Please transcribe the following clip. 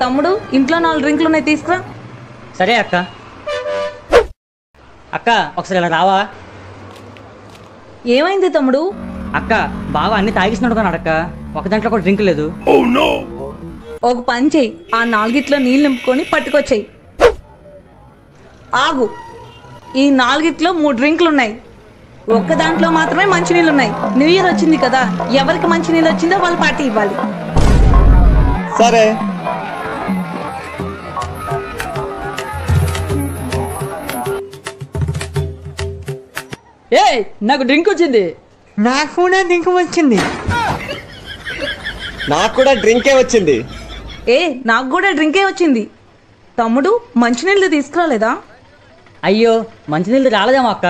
తమ్ముడు ఇంట్లో 4 డ్రింకులు ఉన్నాయి, తీసుకురా. సరే అక్క. అక్క ఒకసారి ఇలా రావా? ఏమైంది తమ్ముడు? అక్క బాగా అన్ని తాగిస్తున్నాడు కానీ అడక్క, ఒక దాంట్లో కూడా డ్రింక్ లేదు. ఒక పని చెయ్యి, ఆ 4 నీళ్ళు నింపుకొని పట్టుకొచ్చేయి. ఆగు, ఈ 4 3 డ్రింకులు ఉన్నాయి, ఒక్క దాంట్లో మాత్రమే మంచినీళ్ళు ఉన్నాయి. న్యూ ఇయర్ వచ్చింది కదా, ఎవరికి మంచినీళ్ళు వచ్చిందో వాళ్ళు పార్టీ ఇవ్వాలి. సరే. ఏ నాకు డ్రింక్ వచ్చింది. నాకు కూడా డ్రింక్ వచ్చింది. నాకు కూడా డ్రింకే వచ్చింది. నాకు కూడా డ్రింకే వచ్చింది. తమ్ముడు మంచినీళ్ళు తీసుకురాలేదా? అయ్యో మంచినీళ్ళు రాలేదేమో అక్క.